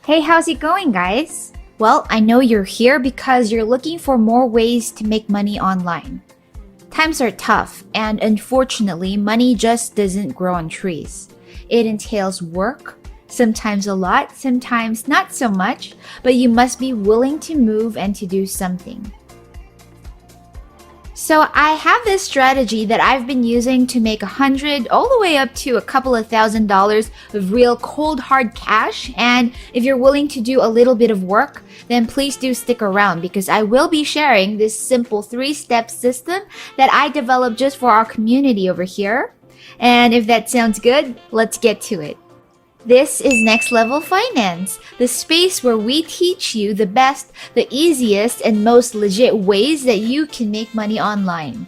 Hey, how's it going, guys? Well, I know you're here because you're looking for more ways to make money online. Times are tough, and unfortunately, money just doesn't grow on trees. It entails work, sometimes a lot, sometimes not so much, but you must be willing to move and to do something. So I have this strategy that I've been using to make 100 all the way up to a couple of $1,000s of real cold hard cash. And if you're willing to do a little bit of work, then please do stick around because I will be sharing this simple 3-step system that I developed just for our community over here. And if that sounds good, let's get to it. This is Next Level Finance, the space where we teach you the best, the easiest, and most legit ways that you can make money online.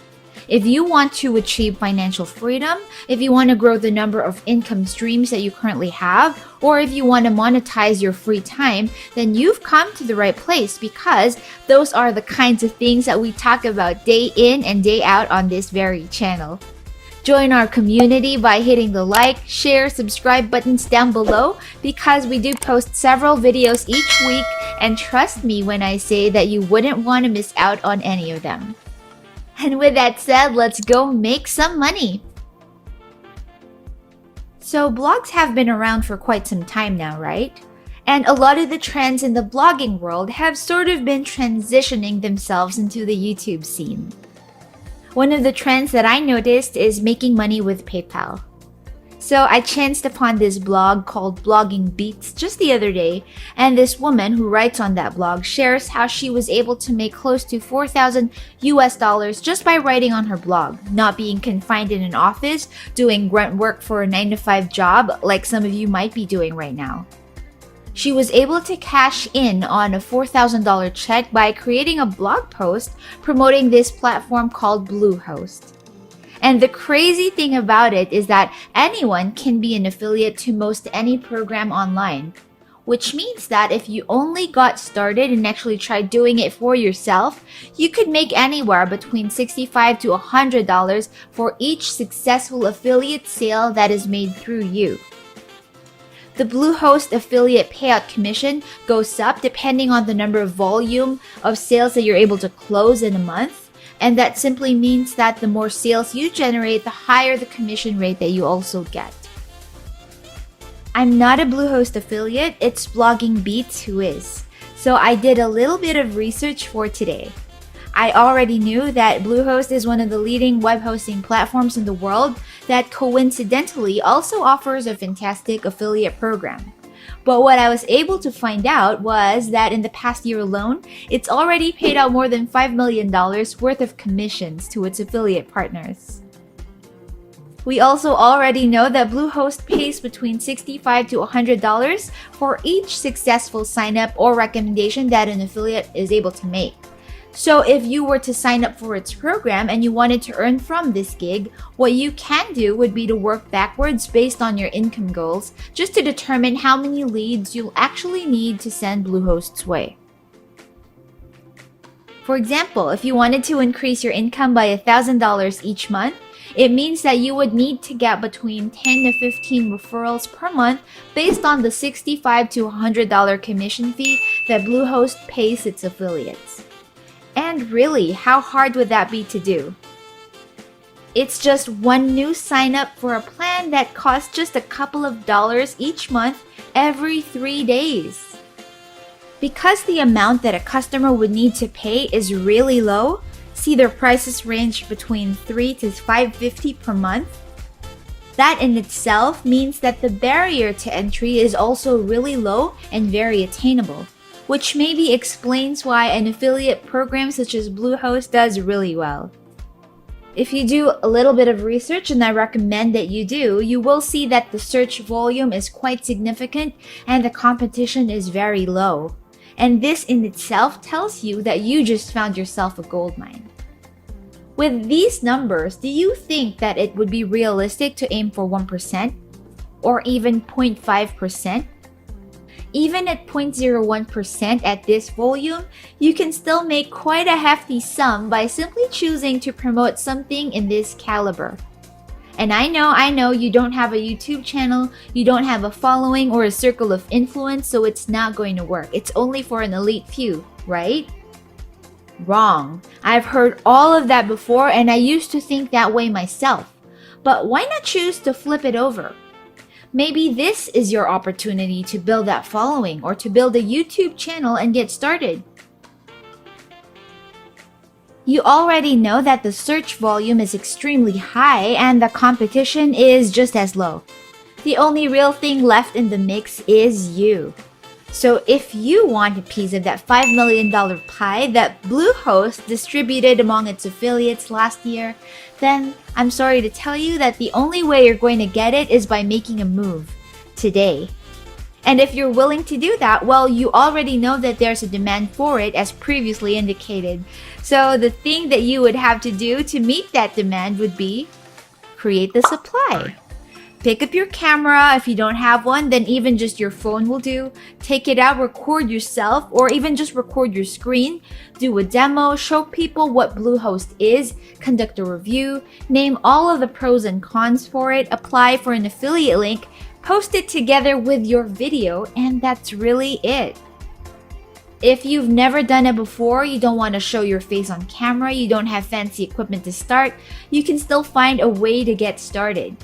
If you want to achieve financial freedom, if you want to grow the number of income streams that you currently have, or if you want to monetize your free time, then you've come to the right place because those are the kinds of things that we talk about day in and day out on this very channel. Join our community by hitting the like, share, subscribe buttons down below because we do post several videos each week, and trust me when I say that you wouldn't want to miss out on any of them. And with that said, let's go make some money. So blogs have been around for quite some time now, right? And a lot of the trends in the blogging world have sort of been transitioning themselves into the YouTube scene. One of the trends that I noticed is making money with PayPal. So I chanced upon this blog called Blogging Beats just the other day, and this woman who writes on that blog shares how she was able to make close to $4,000 just by writing on her blog, not being confined in an office, doing grunt work for a 9-to-5 job like some of you might be doing right now. She was able to cash in on a $4,000 check by creating a blog post promoting this platform called Bluehost. And the crazy thing about it is that anyone can be an affiliate to most any program online, which means that if you only got started and actually tried doing it for yourself, you could make anywhere between $65 to $100 for each successful affiliate sale that is made through you. The Bluehost affiliate payout commission goes up depending on the number of volume of sales that you're able to close in a month. And that simply means that the more sales you generate, the higher the commission rate that you also get. I'm not a Bluehost affiliate, it's Blogging Beats who is. So I did a little bit of research for today. I already knew that Bluehost is one of the leading web hosting platforms in the world that coincidentally also offers a fantastic affiliate program. But what I was able to find out was that in the past year alone, it's already paid out more than $5 million worth of commissions to its affiliate partners. We also already know that Bluehost pays between $65 to $100 for each successful sign-up or recommendation that an affiliate is able to make. So if you were to sign up for its program and you wanted to earn from this gig, what you can do would be to work backwards based on your income goals just to determine how many leads you'll actually need to send Bluehost's way. For example, if you wanted to increase your income by $1,000 each month, it means that you would need to get between 10 to 15 referrals per month based on the $65 to $100 commission fee that Bluehost pays its affiliates. And really, how hard would that be to do? It's just one new sign up for a plan that costs just a couple of dollars each month every 3 days. Because the amount that a customer would need to pay is really low, see their prices range between $3 to $5.50 per month. That in itself means that the barrier to entry is also really low and very attainable, which maybe explains why an affiliate program such as Bluehost does really well. If you do a little bit of research, and I recommend that you do, you will see that the search volume is quite significant and the competition is very low. And this in itself tells you that you just found yourself a goldmine. With these numbers, do you think that it would be realistic to aim for 1% or even 0.5%? Even at 0.01% at this volume, you can still make quite a hefty sum by simply choosing to promote something in this caliber. And I know you don't have a YouTube channel, you don't have a following or a circle of influence, so it's not going to work. It's only for an elite few, right? Wrong. I've heard all of that before, and I used to think that way myself. But why not choose to flip it over? Maybe this is your opportunity to build that following or to build a YouTube channel and get started. You already know that the search volume is extremely high and the competition is just as low. The only real thing left in the mix is you. So if you want a piece of that $5 million pie that Bluehost distributed among its affiliates last year, then I'm sorry to tell you that the only way you're going to get it is by making a move today. And if you're willing to do that, well, you already know that there's a demand for it as previously indicated. So the thing that you would have to do to meet that demand would be create the supply. Pick up your camera. If you don't have one, then even just your phone will do. Take it out, record yourself, or even just record your screen. Do a demo, show people what Bluehost is, conduct a review, name all of the pros and cons for it, apply for an affiliate link, post it together with your video, and that's really it. If you've never done it before, you don't want to show your face on camera, you don't have fancy equipment to start, you can still find a way to get started.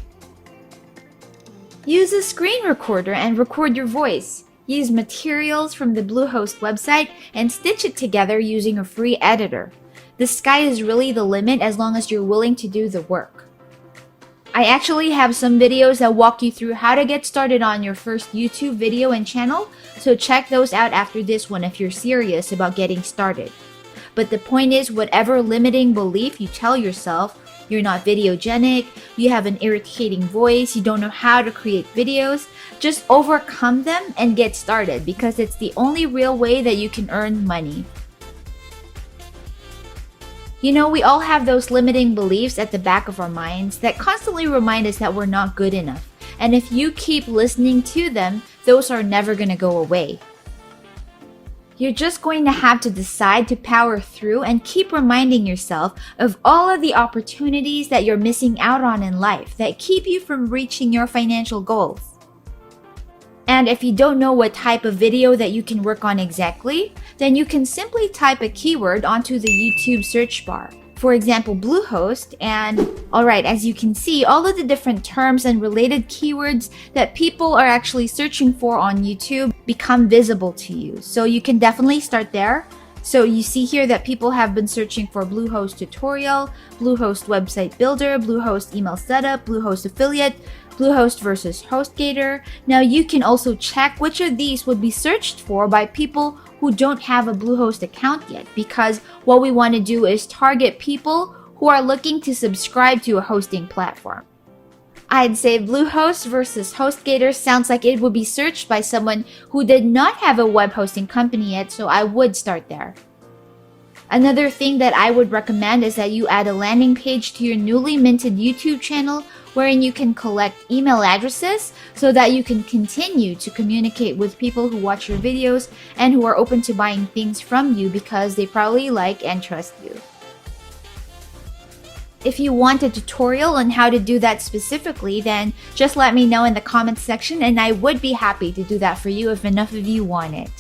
Use a screen recorder and record your voice. Use materials from the Bluehost website and stitch it together using a free editor. The sky is really the limit as long as you're willing to do the work. I actually have some videos that walk you through how to get started on your first YouTube video and channel, so check those out after this one if you're serious about getting started. But the point is, whatever limiting belief you tell yourself, you're not videogenic, you have an irritating voice, you don't know how to create videos, just overcome them and get started because it's the only real way that you can earn money. You know, we all have those limiting beliefs at the back of our minds that constantly remind us that we're not good enough. And if you keep listening to them, those are never going to go away. You're just going to have to decide to power through and keep reminding yourself of all of the opportunities that you're missing out on in life that keep you from reaching your financial goals. And if you don't know what type of video that you can work on exactly, then you can simply type a keyword onto the YouTube search bar. For example, Bluehost, and alright, as you can see, all of the different terms and related keywords that people are actually searching for on YouTube become visible to you. So you can definitely start there. So you see here that people have been searching for Bluehost tutorial, Bluehost website builder, Bluehost email setup, Bluehost affiliate, Bluehost versus HostGator. Now you can also check which of these would be searched for by people who don't have a Bluehost account yet, because what we want to do is target people who are looking to subscribe to a hosting platform. I'd say Bluehost versus HostGator sounds like it would be searched by someone who did not have a web hosting company yet, so I would start there. Another thing that I would recommend is that you add a landing page to your newly minted YouTube channel wherein you can collect email addresses so that you can continue to communicate with people who watch your videos and who are open to buying things from you because they probably like and trust you. If you want a tutorial on how to do that specifically, then just let me know in the comments section and I would be happy to do that for you if enough of you want it.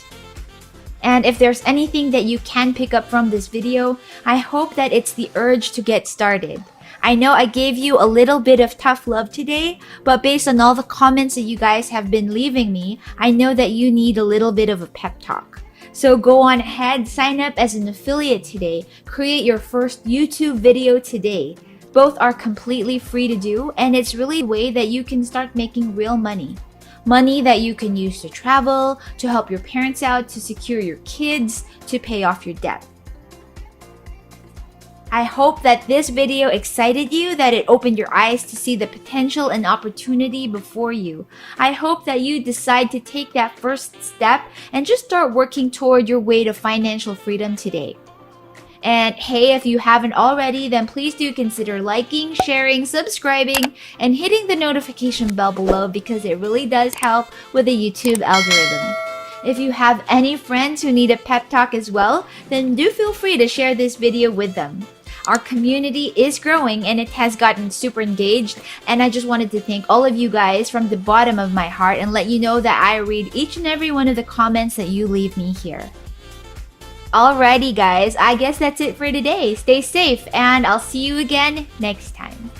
And if there's anything that you can pick up from this video, I hope that it's the urge to get started. I know I gave you a little bit of tough love today, but based on all the comments that you guys have been leaving me, I know that you need a little bit of a pep talk. So go on ahead, sign up as an affiliate today, create your first YouTube video today. Both are completely free to do, and it's really a way that you can start making real money. Money that you can use to travel, to help your parents out, to secure your kids, to pay off your debt. I hope that this video excited you, that it opened your eyes to see the potential and opportunity before you. I hope that you decide to take that first step and just start working toward your way to financial freedom today. And hey, if you haven't already, then please do consider liking, sharing, subscribing, and hitting the notification bell below because it really does help with the YouTube algorithm. If you have any friends who need a pep talk as well, then do feel free to share this video with them. Our community is growing and it has gotten super engaged. And I just wanted to thank all of you guys from the bottom of my heart and let you know that I read each and every one of the comments that you leave me here. Alrighty guys, I guess that's it for today. Stay safe and I'll see you again next time.